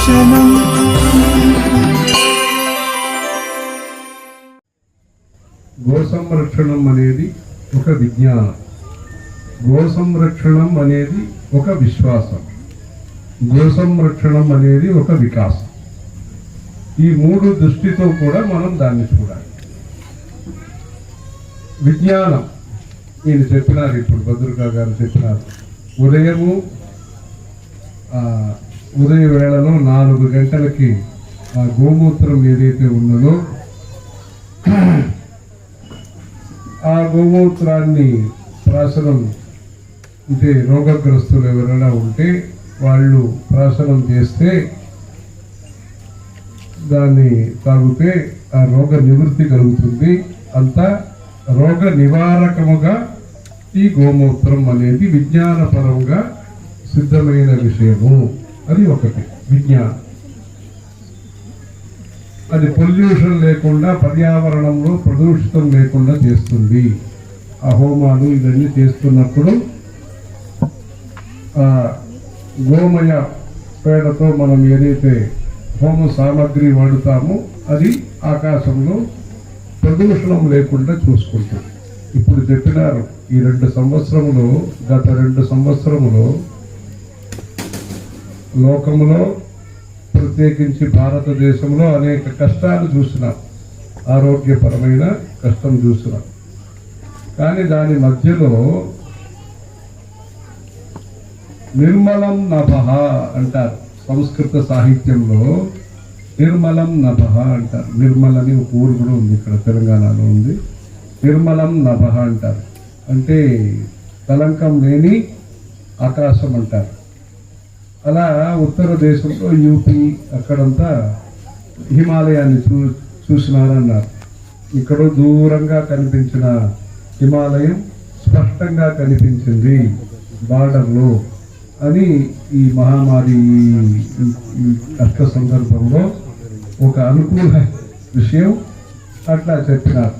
సంరక్షణం go సంరక్షణం అనేది ఒక విజ్ఞానం, గో సంరక్షణం అనేది ఒక విశ్వాసం, గో సంరక్షణం అనేది ఒక వికాసం. ఈ మూడు దృష్టితో కూడా మనం దాన్ని చూడాలి. విజ్ఞానం ఈయన చెప్పినారు, ఇప్పుడు భద్రికా గారు చెప్పినారు. ఉదయ వేళలో 4 గంటలకి ఆ గోమూత్రం ఏదైతే ఉన్నదో ఆ గోమూత్రాన్ని ప్రాసనం, అంటే రోగగ్రస్తులు ఎవరైనా ఉంటే వాళ్ళు ప్రాసనం చేస్తే, దాన్ని తాగితే ఆ రోగ నివృత్తి కలుగుతుంది. అంతా రోగ నివారకముగా ఈ గోమూత్రం అనేది విజ్ఞానపరంగా సిద్ధమైన విషయము. అది ఒకటి విజ్ఞానం. అది పొల్యూషన్ లేకుండా, పర్యావరణంలో ప్రదూషితం లేకుండా చేస్తుంది. ఆ హోమాలు ఇవన్నీ చేస్తున్నప్పుడు గోమయ పేడతో మనం ఏదైతే హోమ సామాగ్రి వాడుతామో అది ఆకాశంలో ప్రదూషణం లేకుండా చూసుకుంటాం. ఇప్పుడు చెప్పినారు, ఈ 2 సంవత్సరములో, గత 2 సంవత్సరములో లోకంలో ప్రత్యేకించి భారతదేశంలో అనేక కష్టాలు చూసినాం, ఆరోగ్యపరమైన కష్టం చూసినాం. కానీ దాని మధ్యలో నిర్మలం నభః అంటారు. సంస్కృత సాహిత్యంలో నిర్మలం నభః అంటారు. నిర్మల్ అని ఒక ఊరు కూడా ఉంది, ఇక్కడ తెలంగాణలో ఉంది. నిర్మలం నభః అంటారు, అంటే కలంకం లేని ఆకాశం అంటారు. అలా ఉత్తర దేశంలో యూపీ అక్కడంతా హిమాలయాన్ని చూసినారన్నారు. ఇక్కడ దూరంగా కనిపించిన హిమాలయం స్పష్టంగా కనిపించింది బార్డర్లో అని ఈ మహమ్మారి కష్ట సందర్భంలో ఒక అనుకూల విషయం అట్లా చెప్పినారు.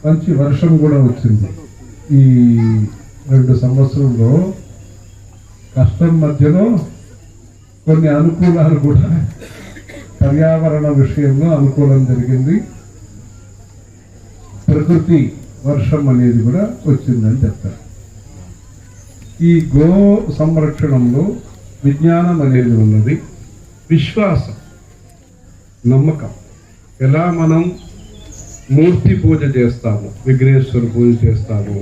మంచి వర్షం కూడా వచ్చింది. ఈ 2 సంవత్సరంలో కష్టం మధ్యలో కొన్ని అనుకూలాలు కూడా, పర్యావరణ విషయంలో అనుకూలం జరిగింది. ప్రకృతి వర్షం అనేది కూడా వచ్చిందని చెప్తారు. ఈ గో సంరక్షణంలో విజ్ఞానం అనేది ఉన్నది, విశ్వాసం, నమ్మకం. ఎలా మనం మూర్తి పూజ చేస్తాము, విఘ్నేశ్వర పూజ చేస్తాము,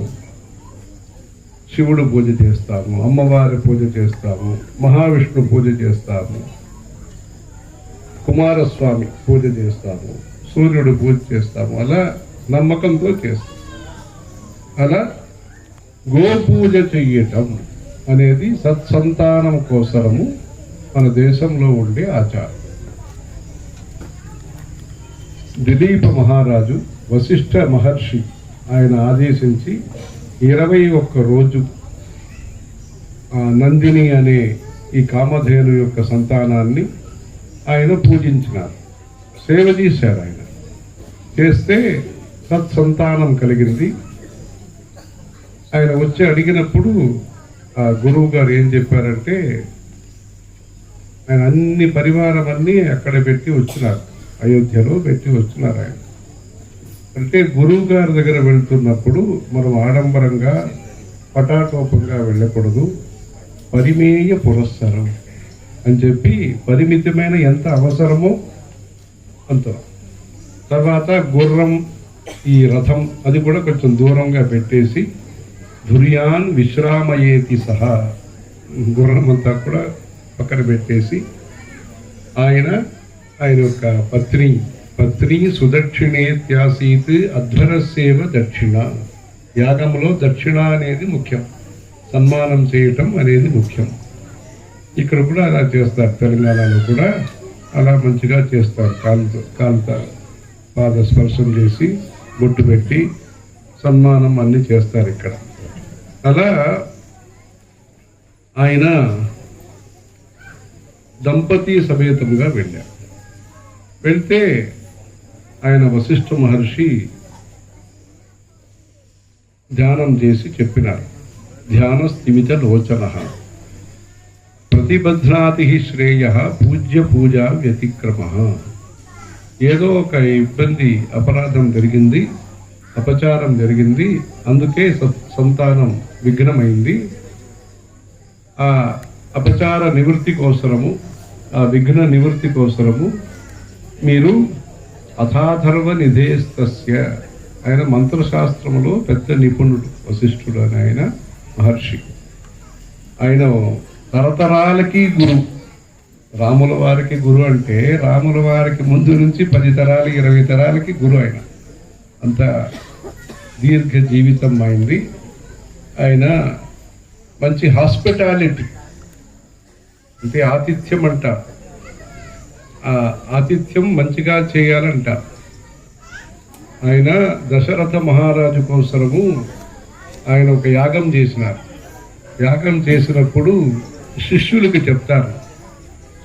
శివుడు పూజ చేస్తాము, అమ్మవారి పూజ చేస్తాము, మహావిష్ణు పూజ చేస్తాము, కుమారస్వామి పూజ చేస్తాము, సూర్యుడు పూజ చేస్తాము. అలా నమ్మకంతో చేస్తాం. అలా గోపూజ చెయ్యటం అనేది సత్సంతానం కోసరము మన దేశంలో ఉండే ఆచారం. దిలీప మహారాజు వశిష్ఠ మహర్షి ఆయన ఆదేశించి 21 రోజు నందిని అనే ఈ కామధేను యొక్క సంతానాన్ని ఆయన పూజించినారు, సేవ చేశారు. ఆయన చేస్తే సత్సంతానం కలిగింది. ఆయన వచ్చి అడిగినప్పుడు ఆ గురువు గారు ఏం చెప్పారంటే, ఆయన అన్ని పరివారం అన్నీ అక్కడ పెట్టి వచ్చినారు, అయోధ్యలో పెట్టి వచ్చినారు. ఆయన అంటే గురువు గారి దగ్గర వెళ్తున్నప్పుడు మనం ఆడంబరంగా పటాటోపంగా వెళ్ళకూడదు, పరిమేయ పురస్సరం అని చెప్పి పరిమితమైన ఎంత అవసరమో అంత. తర్వాత గుర్రం, ఈ రథం అది కూడా కొంచెం దూరంగా పెట్టేసి ధుర్యాన్ విశ్రామయేతి సహా, గుర్రం అంతా కూడా పక్కన పెట్టేసి ఆయన యొక్క పత్ని సుదక్షిణేత్యాసీత్ అధ్వరస్సేవ దక్షిణ. యాగంలో దక్షిణ అనేది ముఖ్యం, సన్మానం చేయటం అనేది ముఖ్యం. ఇక్కడ కూడా అలా చేస్తారు, తెలంగాణలో కూడా అలా మంచిగా చేస్తారు. కాలుతో పాద స్పర్శం చేసి బొట్టు పెట్టి సన్మానం అన్ని చేస్తారు ఇక్కడ. అలా ఆయన దంపతి సమేతంగా వెళ్ళారు. వెళ్తే ఆయన వశిష్ఠ మహర్షి ధ్యానం చేసి చెప్పినారు, ధ్యాన స్థిమిత లోచన, ప్రతిబధ్నాతి శ్రేయ పూజ్య పూజా వ్యతిక్రమ. ఏదో ఒక ఇబ్బంది, అపరాధం జరిగింది, అపచారం జరిగింది, అందుకే సంతానం విఘ్నమైంది. ఆ అపచార నివృత్తి కోసరము, ఆ విఘ్న నివృత్తి కోసరము మీరు అథాధర్వ నిధేస్తస్య, ఆయన మంత్రశాస్త్రములో పెద్ద నిపుణుడు వశిష్ఠుడు అని ఆయన మహర్షి. ఆయన తరతరాలకి గురు. రాముల వారికి గురు అంటే రాముల వారికి ముందు నుంచి 10 తరాలు 20 తరాలకి గురు. ఆయన అంత దీర్ఘ జీవితం అయింది. ఆయన మంచి హాస్పిటాలిటీ అంటే ఆతిథ్యం అంట, ఆ ఆతిథ్యం మంచిగా చేయాలంట. ఆయన దశరథ మహారాజు కోసరము ఆయన ఒక యాగం చేసినారు. యాగం చేసినప్పుడు శిష్యులకి చెప్తారు,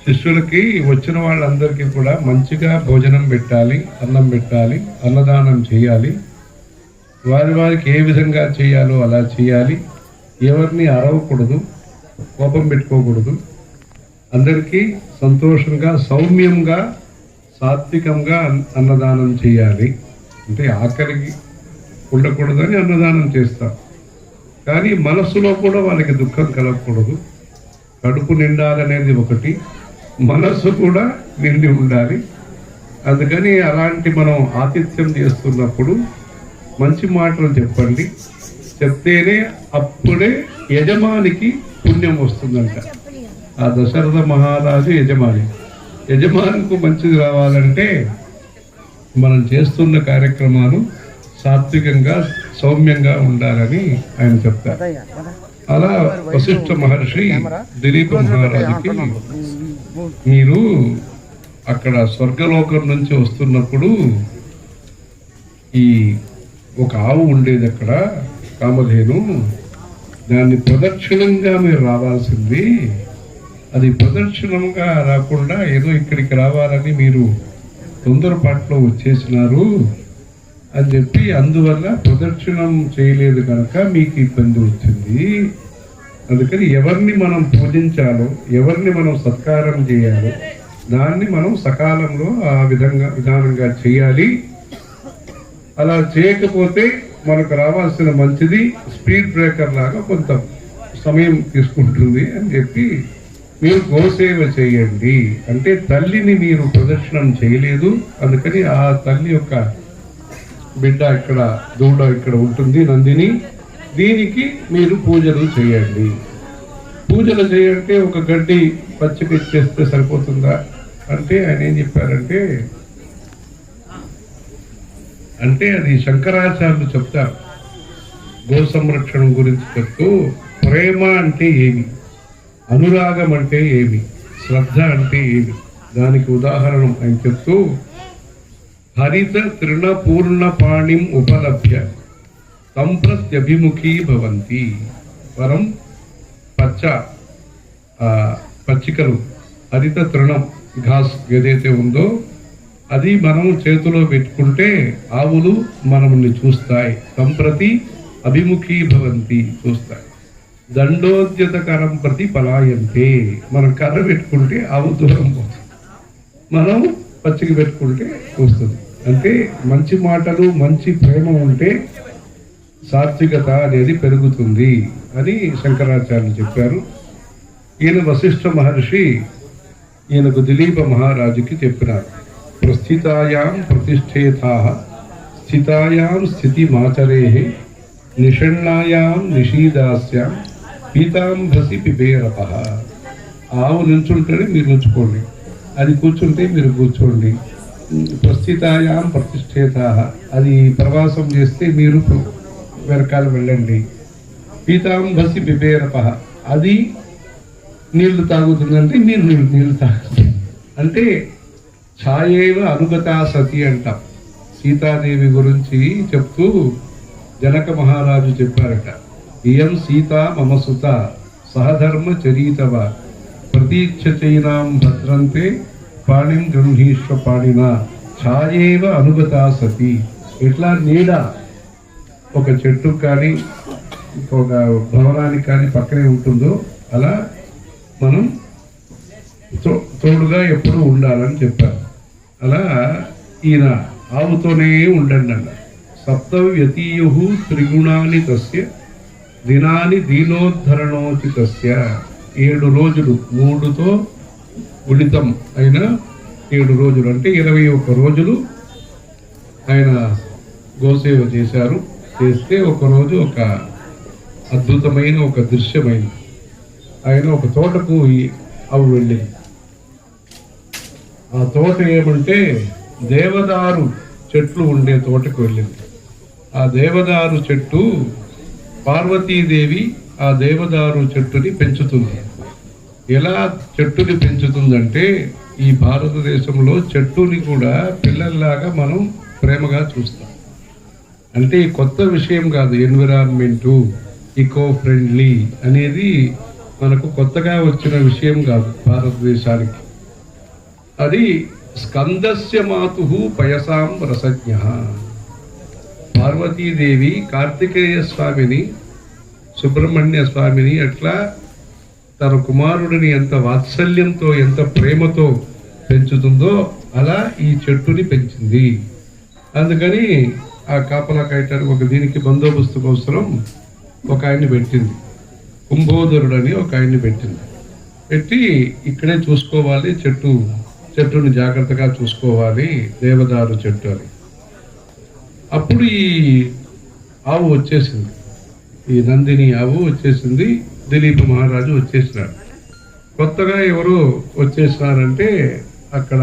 శిష్యులకి వచ్చిన వాళ్ళందరికీ కూడా మంచిగా భోజనం పెట్టాలి, అన్నం పెట్టాలి, అన్నదానం చేయాలి, వారికి ఏ విధంగా చేయాలో అలా చేయాలి, ఎవరిని అరవకూడదు, కోపం పెట్టుకోకూడదు, అందరికీ సంతోషంగా సౌమ్యంగా సాత్వికంగా అన్నదానం చేయాలి. అంటే ఆఖరికి ఉండకూడదని అన్నదానం చేస్తాం, కానీ మనస్సులో కూడా వాళ్ళకి దుఃఖం కలగకూడదు. కడుపు నిండాలనేది ఒకటి, మనస్సు కూడా నిండి ఉండాలి. అందుకని అలాంటి మనం ఆతిథ్యం చేస్తున్నప్పుడు మంచి మాటలు చెప్పండి, చెప్తేనే అప్పుడే యజమానికి పుణ్యం వస్తుందంట. ఆ దశరథ మహారాజు యజమానికి మంచిది రావాలంటే మనం చేస్తున్న కార్యక్రమాలు సాత్వికంగా సౌమ్యంగా ఉండాలని ఆయన చెప్తారు. అలా వశిష్ఠ మహర్షి దిలీప మహారాజుకి, మీరు అక్కడ స్వర్గలోకం నుంచి వస్తున్నప్పుడు ఈ ఒక ఆవు ఉండేది అక్కడ, కామధేను, దాన్ని ప్రదక్షిణంగా మీరు రావాల్సింది. అది ప్రదక్షిణంగా రాకుండా ఏదో ఇక్కడికి రావాలని మీరు తొందరపాట్లో వచ్చేసినారు అని చెప్పి, అందువల్ల ప్రదక్షిణం చేయలేదు కనుక మీకు ఇబ్బంది వచ్చింది. అందుకని ఎవరిని మనం పూజించాలో, ఎవరిని మనం సత్కారం చేయాలో దాన్ని మనం సకాలంలో ఆ విధానంగా చేయాలి. అలా చేయకపోతే మనకు రావాల్సిన మంచిది స్పీడ్ బ్రేకర్ లాగా కొంత సమయం తీసుకుంటుంది అని చెప్పి మీరు గోసేవ చేయండి. అంటే తల్లిని మీరు ప్రదర్శనం చేయలేదు, అందుకని ఆ తల్లి యొక్క బిడ్డ ఇక్కడ, దూడ ఇక్కడ ఉంటుంది, నందిని, దీనికి మీరు పూజలు చేయండి. పూజలు చేయంటే ఒక గడ్డి పచ్చిక ఇచ్చేస్తే సరిపోతుందా అంటే ఆయన ఏం చెప్పారంటే, అంటే అది శంకరాచార్యులు చెప్తారు గో సంరక్షణ గురించి చెప్తూ, ప్రేమ అంటే ఏమి, అనురాగం అంటే ఏమి, శ్రద్ధ అంటే ఏమి, దానికి ఉదాహరణ ఆయన చెప్తూ, హరిత తృణ పూర్ణ పాణిం ఉపలభ్య సంప్రత్యభిముఖీ భవంతి. పరం పచ్చికలు, హరిత తృణం ఘాస్ ఏదైతే ఉందో అది మనం చేతిలో పెట్టుకుంటే ఆవులు మనల్ని చూస్తాయి. సంప్రతి అభిముఖీ భవంతి, చూస్తాయి. దండోద్యతకరం ప్రతి పలాయంతే, మనం కర్ర పెట్టుకుంటే ఆవు దూరం పోతుంది, మనం పచ్చిక పెట్టుకుంటే వస్తుంది. అంటే మంచి మాటలు, మంచి ప్రేమ ఉంటే సాత్వికత అనేది పెరుగుతుంది అని శంకరాచార్యులు చెప్పారు. ఈయన వశిష్ఠ మహర్షి ఈయనకు దిలీప మహారాజుకి చెప్పినారు, ప్రస్థితాయాం ప్రతిష్ఠేతాః స్థితాయాం స్థితిమాచరేః నిషణ్ణాయాం నిషీదాస్యాం పీతాంభసి పిబేరపః. ఆవు నిల్చుంటేనే మీరు నిల్చుకోండి, అది కూర్చుంటే మీరు కూర్చోండి. ప్రస్థితాయాం ప్రతిష్ఠేతాః, అది ప్రవాసం చేస్తే మీరు వెనకాల వెళ్ళండి. పీతాంభసి పిబేరపః, అది నీళ్లు తాగుతుందంటే మీరు నీళ్లు తాగుతుంది. అంటే ఛాయేవ అనుగతా సతి అంటాం. సీతాదేవి గురించి చెప్తూ జనక మహారాజు చెప్పారట, ఇయం సీత మమ సుత సహధర్మ చరీతవ ప్రతీక్షచైనాం భద్రంతే పాణిం గృహీష్వ పాణిన ఛాయేవ అనుగతా సతి. ఎట్లా నీడ ఒక చెట్టు కానీ ఒక భవనానికి కానీ పక్కనే ఉంటుందో అలా మనం తోడుగా ఎప్పుడు ఉండాలని చెప్పారు. అలా ఈయన ఆవుతోనే ఉండండి అన్నారు. సప్త వ్యతీయు త్రిగుణాని తస్య దినాని దీనోద్ధరణోచితస్య. 7 రోజులు 3తో గుణితం అయిన 7 రోజులు అంటే 21 రోజులు ఆయన గోసేవ చేశారు. చేస్తే ఒకరోజు ఒక అద్భుతమైన ఒక దృశ్యమైంది. ఆయన ఒక తోటకు ఆవు వెళ్ళింది. ఆ తోట ఏమంటే దేవదారు చెట్లు ఉండే తోటకు వెళ్ళింది. ఆ దేవదారు చెట్టు పార్వతీదేవి ఆ దేవదారు చెట్టుని పెంచుతుంది. ఎలా చెట్టుని పెంచుతుందంటే ఈ భారతదేశంలో చెట్టుని కూడా పిల్లల్లాగా మనం ప్రేమగా చూస్తాం. అంటే కొత్త విషయం కాదు. ఎన్విరాన్మెంటు ఈకో ఫ్రెండ్లీ అనేది మనకు కొత్తగా వచ్చిన విషయం కాదు భారతదేశానికి. అది స్కందస్య మాతు పయసాం రసజ్ఞ. పార్వతీదేవి కార్తికేయ స్వామిని సుబ్రహ్మణ్య స్వామిని అట్లా తన కుమారుడిని ఎంత వాత్సల్యంతో ఎంత ప్రేమతో పెంచుతుందో అలా ఈ చెట్టుని పెంచింది. అందుకని ఆ కాపలా కాయటానికి ఒక దీనికి బందోబస్తు కోసం ఒక ఆయన్ని పెట్టింది. కుంభోదరుడు అని ఒక ఆయన్ని పెట్టింది. పెట్టి ఇక్కడే చూసుకోవాలి, చెట్టుని జాగ్రత్తగా చూసుకోవాలి, దేవదారు చెట్టు అని. అప్పుడు ఈ ఆవు వచ్చేసింది. ఈ నందిని ఆవు వచ్చేసింది. దిలీప్ మహారాజు వచ్చేసినాడు. కొత్తగా ఎవరు వచ్చేసినారంటే అక్కడ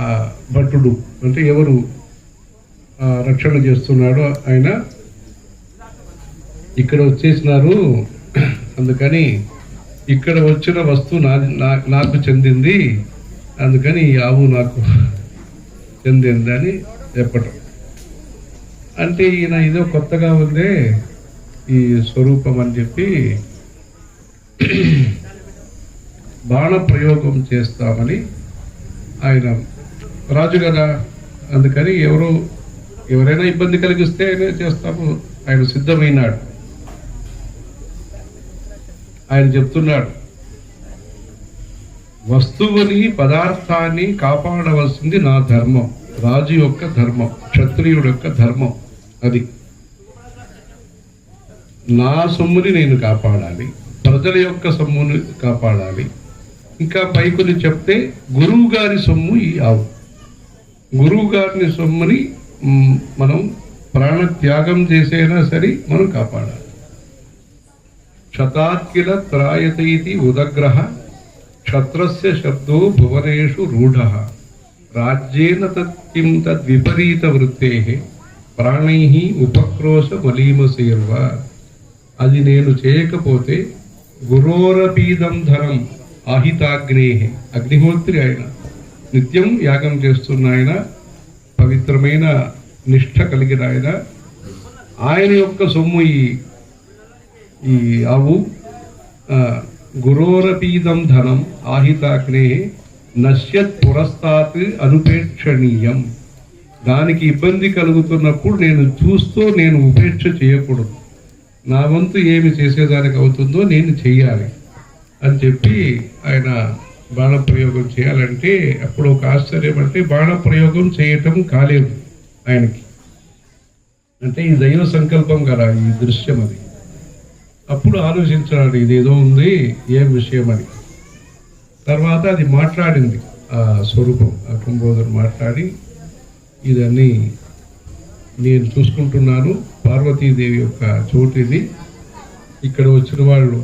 ఆ భట్టుడు అంటే ఎవరు రక్షణ చేస్తున్నాడో ఆయన ఇక్కడ వచ్చేసినారు. అందుకని ఇక్కడ వచ్చిన వస్తువు నాకు చెందింది, అందుకని ఈ ఆవు నాకు చెందిందని చెప్పటం. అంటే ఈయన ఇదో కొత్తగా ఉందే ఈ స్వరూపం అని చెప్పి బాణ ప్రయోగం చేస్తామని ఆయన రాజు కదా, అందుకని ఎవరైనా ఇబ్బంది కలిగిస్తే ఆయన చేస్తాము ఆయన సిద్ధమైనాడు. ఆయన చెప్తున్నాడు, వస్తువుని పదార్థాన్ని కాపాడవలసింది నా ధర్మం, రాజు యొక్క ధర్మం, క్షత్రియుడు యొక్క ధర్మం. అది నా సొమ్ముని నేను కాపాడాలి, ప్రజల యొక్క సొమ్ముని కాపాడాలి. ఇంకా పైకుని చెప్తే గురువు గారి సొమ్ము ఈ ఆవు. గురువు గారిని సొమ్ముని మనం ప్రాణత్యాగం చేసైనా సరే మనం కాపాడాలి. క్షతాత్కిల త్రాయతైతి ఉదగ్రహ క్షత్రస్య శబ్దో భువనేషు రూఢ రాజ్యేన తత్కిం తద్విపరీత వృత్తేః ప్రాణైః ఉపక్రోశ మలీమసేర్వ. అది నేను చేయకపోతే గురోరపీదం ధరం ఆహితాగ్నేః. అగ్నిహోత్రి ఆయన నిత్యం యాగం చేస్తున్న ఆయన, పవిత్రమైన నిష్ఠ కలిగిన ఆయన యొక్క సొమ్ము ఈ ఆవు. గురోరపీదం ధనం ఆహితాగ్నే నశ్యత్ పురస్తాత్ అనుపేక్షణీయం. దానికి ఇబ్బంది కలుగుతున్నప్పుడు నేను ఉపేక్ష చేయకూడదు. నా వంతు ఏమి చేసేదానికి అవుతుందో నేను చెయ్యాలి అని చెప్పి ఆయన బాణప్రయోగం చేయాలంటే అప్పుడు ఒక ఆశ్చర్యం అంటే బాణప్రయోగం చేయటం కాలేదు ఆయనకి. అంటే ఈ దైవ సంకల్పం కదా ఈ దృశ్యం. అది అప్పుడు ఆలోచించాడు ఇదేదో ఉంది, ఏం విషయం అని. తర్వాత అది మాట్లాడింది, ఆ స్వరూపం, ఆ కుంభోదరు మాట్లాడి ఇదన్నీ నేను చూసుకుంటున్నాను, పార్వతీదేవి యొక్క చోటు ఇది, ఇక్కడ వచ్చిన వాళ్ళు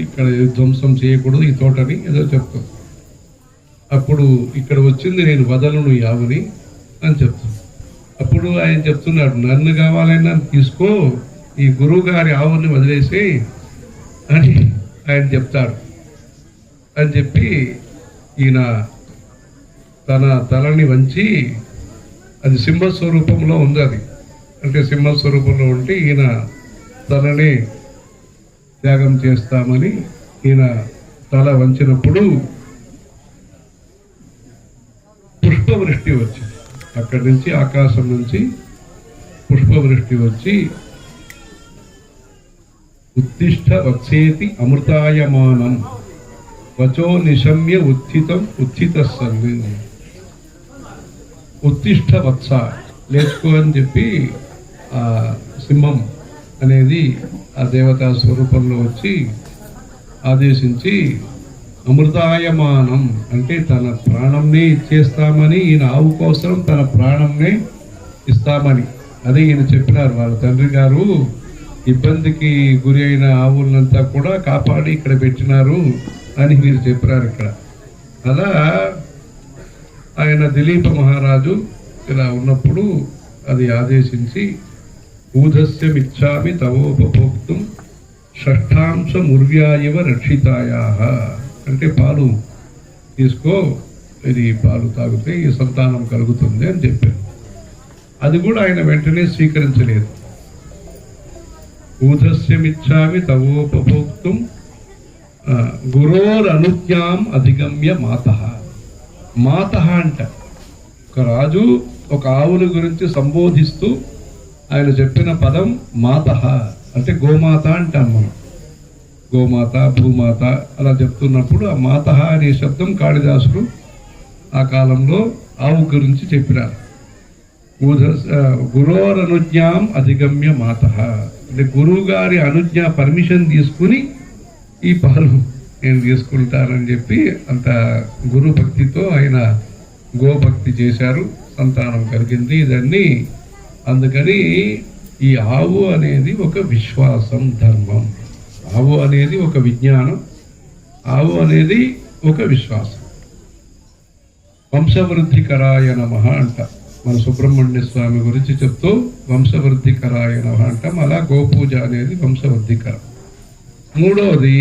ఇక్కడ ధ్వంసం చేయకూడదు ఈ తోటని ఏదో చెప్తాం. అప్పుడు ఇక్కడ వచ్చింది నేను వదలను ఈ ఆవుని అని చెప్తాను. అప్పుడు ఆయన చెప్తున్నాడు, నన్ను కావాలన్నా తీసుకో, ఈ గురువు గారి ఆవుని వదిలేసి అని ఆయన చెప్తాడు. అని చెప్పి ఈయన తన తలని వంచి, అది సింహస్వరూపంలో ఉంది. అది అంటే సింహస్వరూపంలో ఉంటే ఈయన తనని త్యాగం చేస్తామని ఈయన తల వంచినప్పుడు పుష్పవృష్టి వచ్చింది. అక్కడి నుంచి ఆకాశం నుంచి పుష్పవృష్టి వచ్చి ఉత్తిష్ట వత్సేతి అమృతాయమానం వచో నిశమ్య ఉత్థితం ఉత్థిత సన్వి ఉత్తిష్ట వత్స లేచుకో అని చెప్పి ఆ సింహం అనేది ఆ దేవతా స్వరూపంలో వచ్చి ఆదేశించి అమృతాయమానం అంటే తన ప్రాణంనే ఇచ్చేస్తామని, ఈయన ఆవు కోసం తన ప్రాణంనే ఇస్తామని అదే ఈయన చెప్పినారు. వాళ్ళ తండ్రి గారు ఇబ్బందికి గురి అయిన ఆవులంతా కూడా కాపాడి ఇక్కడ పెట్టినారు అని మీరు చెప్పారు ఇక్కడ. అలా ఆయన దిలీప మహారాజు ఇలా ఉన్నప్పుడు అది ఆదేశించి ఊధస్యమిచ్చామి తవోపభోక్తుం షష్ఠాంశ ముర్వ్యాయవ రక్షితాయా అంటే పాలు తీసుకో, ఇది పాలు తాగితే ఈ సంతానం కలుగుతుంది అని చెప్పారు. అది కూడా ఆయన వెంటనే స్వీకరించలేదు. ఊధస్యమిచ్చామి తవోపభోక్తుం గురోర్ అనుజ్ఞాం అధిగమ్య మాతః. మాతః అంట ఒక రాజు ఒక ఆవుల గురించి సంబోధిస్తూ ఆయన చెప్పిన పదం మాతః అంటే గోమాత అంటాం మనం. గోమాత భూమాత అలా చెప్తున్నప్పుడు ఆ మాతః అనే శబ్దం కాళిదాసుడు ఆ కాలంలో ఆవు గురించి చెప్పినారు. గురోరనుజ్ఞాం అధిగమ్య మాతః అంటే గురువు గారి అనుజ్ఞ పర్మిషన్ తీసుకుని ఈ పాలు నేను తీసుకుంటానని చెప్పి అంత గురు భక్తితో ఆయన గోభక్తి చేశారు. సంతానం కలిగింది. ఇదన్నీ అందుకని ఈ ఆవు అనేది ఒక విశ్వాసం, ధర్మం. ఆవు అనేది ఒక విజ్ఞానం, ఆవు అనేది ఒక విశ్వాసం. వంశవృద్ధికరాయ నమః అంట మన సుబ్రహ్మణ్య స్వామి గురించి చెప్తూ వంశవృద్ధికరాయ నమః అంటాం. అలా గోపూజ అనేది వంశవృద్ధికరం. మూడవది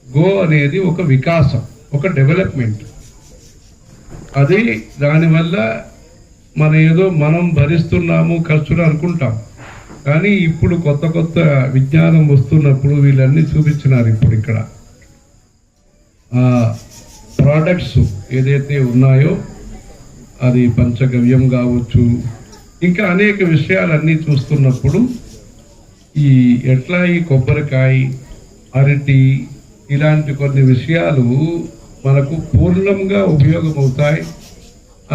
గో అనేది ఒక వికాసం, ఒక డెవలప్మెంట్. అది దానివల్ల మనం భరిస్తున్నాము ఖర్చులు అనుకుంటాం. కానీ ఇప్పుడు కొత్త కొత్త విజ్ఞానం వస్తున్నప్పుడు వీళ్ళన్నీ చూపించినారు. ఇప్పుడు ఇక్కడ ప్రోడక్ట్స్ ఏదైతే ఉన్నాయో అది పంచగవ్యం కావచ్చు, ఇంకా అనేక విషయాలన్నీ చూస్తున్నప్పుడు ఈ కొబ్బరికాయ, అరటి ఇలాంటి కొన్ని విషయాలు మనకు పూర్ణంగా ఉపయోగమవుతాయి.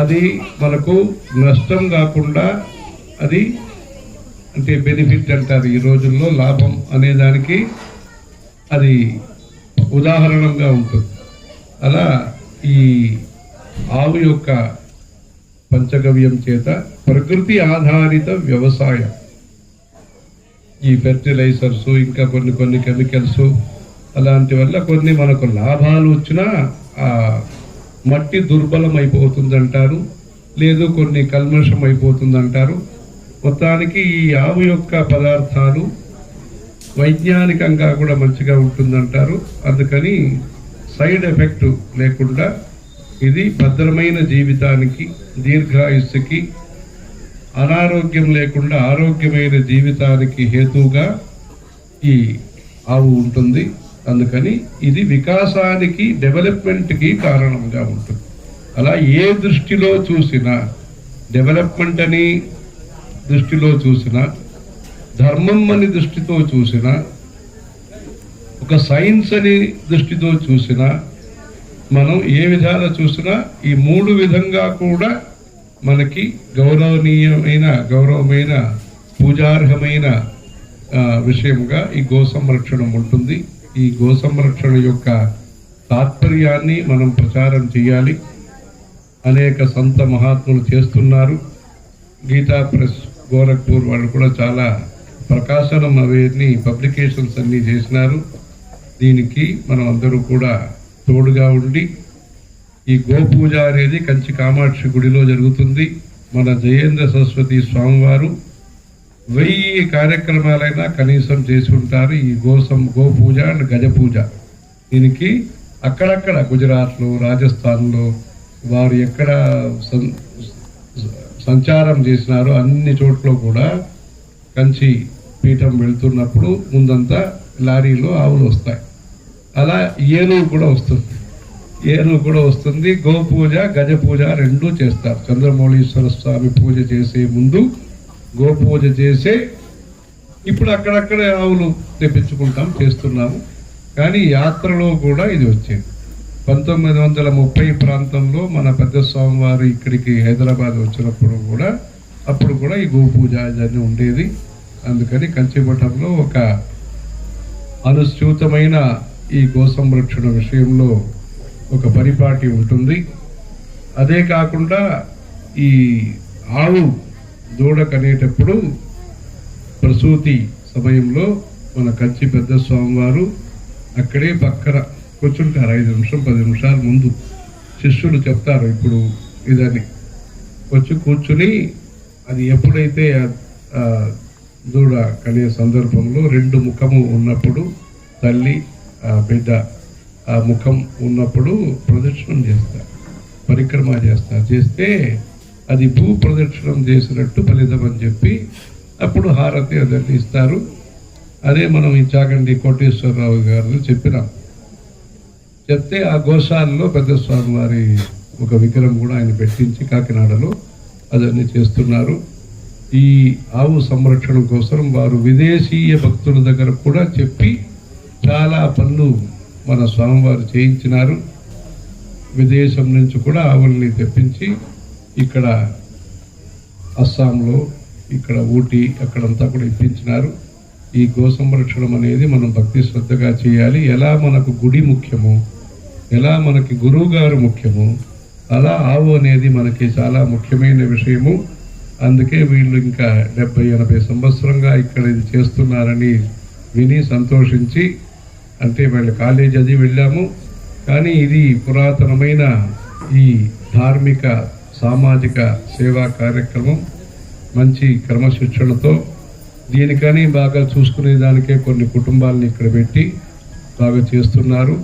అది మనకు నష్టం కాకుండా అది అంటే బెనిఫిట్ అంటారు ఈ రోజుల్లో, లాభం అనేదానికి అది ఉదాహరణంగా ఉంటుంది. అలా ఈ ఆవు యొక్క పంచగవ్యం చేత ప్రకృతి ఆధారిత వ్యవసాయం, ఈ ఫెర్టిలైజర్స్ ఇంకా కొన్ని కెమికల్స్ అలాంటి వల్ల కొన్ని మనకు లాభాలు వచ్చినా ఆ మట్టి దుర్బలం అయిపోతుందంటారు, లేదు కొన్ని కల్మషం అయిపోతుందంటారు. మొత్తానికి ఈ ఆవు యొక్క పదార్థాలు వైజ్ఞానికంగా కూడా మంచిగా ఉంటుందంటారు. అందుకని సైడ్ ఎఫెక్ట్ లేకుండా ఇది భద్రమైన జీవితానికి, దీర్ఘాయుస్సుకి, అనారోగ్యం లేకుండా ఆరోగ్యమైన జీవితానికి హేతువుగా ఈ ఆవు ఉంటుంది. అందుకని ఇది వికాసానికి, డెవలప్మెంట్కి కారణంగా ఉంటుంది. అలా ఏ దృష్టిలో చూసినా, డెవలప్మెంట్ అని దృష్టిలో చూసినా, ధర్మం అని దృష్టితో చూసినా, ఒక సైన్స్ అని దృష్టితో చూసినా, మనం ఏ విధాలు చూసినా ఈ మూడు విధంగా కూడా మనకి గౌరవమైన పూజార్హమైన విషయంగా ఈ గో సంరక్షణం ఉంటుంది. ఈ గో సంరక్షణ యొక్క తాత్పర్యాన్ని మనం ప్రచారం చేయాలి. అనేక సంత మహాత్ములు చేస్తున్నారు. గీతా ప్రెస్ గోరఖ్పూర్ వాళ్ళు కూడా చాలా ప్రకాశనం అవన్నీ పబ్లికేషన్స్ అన్నీ చేసినారు. దీనికి మనం అందరూ కూడా తోడుగా ఉండి ఈ గోపూజ అనేది కంచి కామాక్షి గుడిలో జరుగుతుంది. మన జయేంద్ర సరస్వతి స్వామివారు 1000 కార్యక్రమాలైనా కనీసం చేసి ఉంటారు. ఈ గోపూజ అండ్ గజపూజ దీనికి అక్కడక్కడ గుజరాత్లో, రాజస్థాన్లో వారు ఎక్కడ సంచారం చేసినారో అన్ని చోట్ల కూడా కంచి పీఠం వెళ్తున్నప్పుడు ముందంతా లారీలో ఆవులు వస్తాయి. అలా ఏనుగు కూడా వస్తుంది. గోపూజ, గజపూజ రెండూ చేస్తారు. చంద్రమౌళీశ్వర స్వామి పూజ చేసే ముందు గోపూజ చేసే, ఇప్పుడు అక్కడక్కడ ఆవులు తెప్పించుకుంటాం, చేస్తున్నాము. కానీ యాత్రలో కూడా ఇది వచ్చేది. 1930 ప్రాంతంలో మన పెద్ద స్వామివారు ఇక్కడికి హైదరాబాద్ వచ్చినప్పుడు కూడా అప్పుడు కూడా ఈ గోపూజ అని ఉండేది. అందుకని కంచిమఠంలో ఒక అనుస్యూతమైన ఈ గో సంరక్షణ విషయంలో ఒక పరిపాటి ఉంటుంది. అదే కాకుండా ఈ ఆవు దూడ కనేటప్పుడు ప్రసూతి సమయంలో మన కంచి పెద్ద స్వామివారు అక్కడే పక్కన కూర్చుంటారు. 5 నిమిషం 10 నిమిషాల ముందు శిష్యులు చెప్తారు ఇప్పుడు ఇదని వచ్చి కూర్చుని అది ఎప్పుడైతే దూడ కనే సందర్భంలో 2 ముఖము ఉన్నప్పుడు తల్లి బిడ్డ ఆ ముఖం ఉన్నప్పుడు ప్రదక్షిణం చేస్తారు, పరిక్రమ చేస్తారు. చేస్తే అది భూ ప్రదక్షిణం చేసినట్టు ఫలితం అని చెప్పి అప్పుడు హారతి అదని ఇస్తారు. అదే మనం ఈ చాగండి కోటేశ్వరరావు గారు చెప్పినాం. చెప్తే ఆ గోశాలలో పెద్ద స్వామి వారి ఒక విగ్రహం కూడా ఆయన పెట్టించి కాకినాడలో అదన్నీ చేస్తున్నారు. ఈ ఆవు సంరక్షణ కోసం వారు విదేశీయ భక్తుల దగ్గర కూడా చెప్పి చాలా పనులు మన స్వామివారు చేయించినారు. విదేశం నుంచి కూడా ఆవుల్ని తెప్పించి ఇక్కడ అస్సాంలో ఇక్కడ ఊటీ అక్కడంతా కూడా ఇప్పించినారు. ఈ గో సంరక్షణం అనేది మనం భక్తి శ్రద్ధగా చేయాలి. ఎలా మనకు గుడి ముఖ్యమో, ఎలా మనకి గురువు గారు ముఖ్యమో, అలా ఆవు అనేది మనకి చాలా ముఖ్యమైన విషయము. అందుకే వీళ్ళు ఇంకా 70-80 సంవత్సరంగా ఇక్కడ ఇది చేస్తున్నారని విని సంతోషించి, అంటే వీళ్ళ కాలేజీ అది వెళ్ళాము, కానీ ఇది పురాతనమైన ఈ ధార్మిక సామాజిక సేవా కార్యక్రమం మంచి క్రమశిక్షణతో దీనికని బాగా చూసుకునే దానికే కొన్ని కుటుంబాలను ఇక్కడ పెట్టి బాగా చేస్తున్నారు.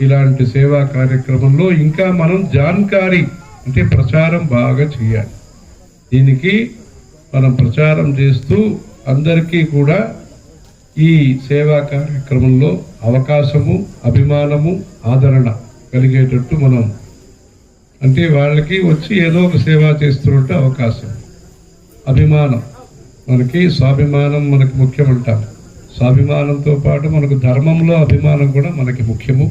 ఇలాంటి సేవా కార్యక్రమంలో ఇంకా మనం జాన్కారీ అంటే ప్రచారం బాగా చేయాలి. దీనికి మనం ప్రచారం చేస్తూ అందరికీ కూడా ఈ సేవా కార్యక్రమంలో అవకాశము, అభిమానము, ఆదరణ కలిగేటట్టు మనం అంటే వాళ్ళకి వచ్చి ఏదో ఒక సేవ చేస్తున్నట్టు అవకాశం, అభిమానం, మనకి స్వాభిమానం మనకి ముఖ్యమంటాం. స్వాభిమానంతో పాటు మనకు ధర్మంలో అభిమానం కూడా మనకి ముఖ్యము.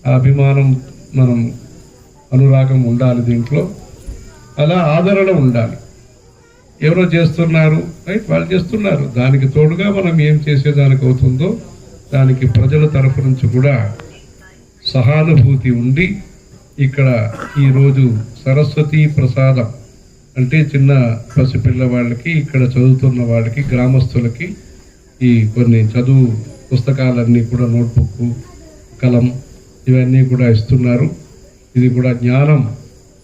ఆ అభిమానం మనం అనురాగం ఉండాలి దీంట్లో. అలా ఆదరణ ఉండాలి. ఎవరో చేస్తున్నారు రైట్, వాళ్ళు చేస్తున్నారు, దానికి తోడుగా మనం ఏం చేసేదానికి అవుతుందో దానికి ప్రజల తరఫు నుంచి కూడా సహానుభూతి ఉండి ఇక్కడ ఈరోజు సరస్వతి ప్రసాదం అంటే చిన్న పసిపిల్ల వాళ్ళకి ఇక్కడ చదువుతున్న వాళ్ళకి గ్రామస్తులకి ఈ కొన్ని చదువు పుస్తకాలన్నీ కూడా నోట్బుక్, కలం ఇవన్నీ కూడా ఇస్తున్నారు. ఇది కూడా జ్ఞానం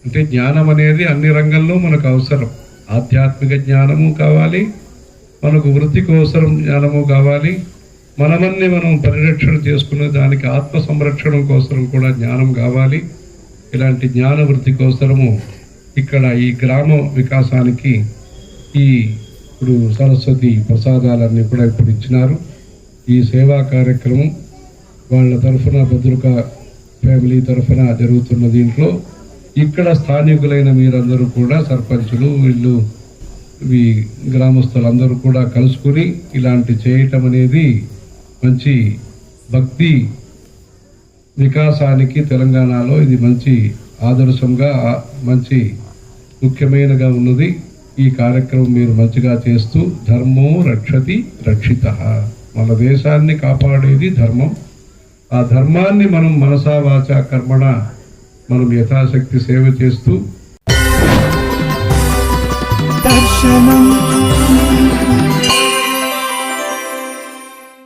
అంటే జ్ఞానం అనేది అన్ని రంగంలో మనకు అవసరం. ఆధ్యాత్మిక జ్ఞానము కావాలి, మనకు వృత్తి కోసరం జ్ఞానము కావాలి, మనమన్ని మనం పరిరక్షణ చేసుకునే దానికి ఆత్మ సంరక్షణ కోసం కూడా జ్ఞానం కావాలి. ఇలాంటి జ్ఞాన వృత్తి కోసరము ఇక్కడ ఈ గ్రామ వికాసానికి ఈ ఇప్పుడు సరస్వతి ప్రసాదాలన్నీ కూడా ఇప్పుడు ఇచ్చినారు. ఈ సేవా కార్యక్రమం వాళ్ళ తరఫున భద్రక ఫ్యామిలీ తరఫున జరుగుతున్న దీంట్లో ఇక్కడ స్థానికులైన మీరందరూ కూడా సర్పంచులు వీళ్ళు ఈ గ్రామస్తులందరూ కూడా కలుసుకుని ఇలాంటి చేయటం అనేది మంచి భక్తి వికాసానికి తెలంగాణలో ఇది మంచి ఆదర్శంగా మంచి ముఖ్యమైనగా ఉన్నది. ఈ కార్యక్రమం మీరు మంచిగా చేస్తూ ధర్మో రక్షతి రక్షితః, మన దేశాన్ని కాపాడేది ధర్మం. ఆ ధర్మాన్ని మనం మనసా వాచా కర్మణ మనం యథాశక్తి సేవ చేస్తూ దర్శనం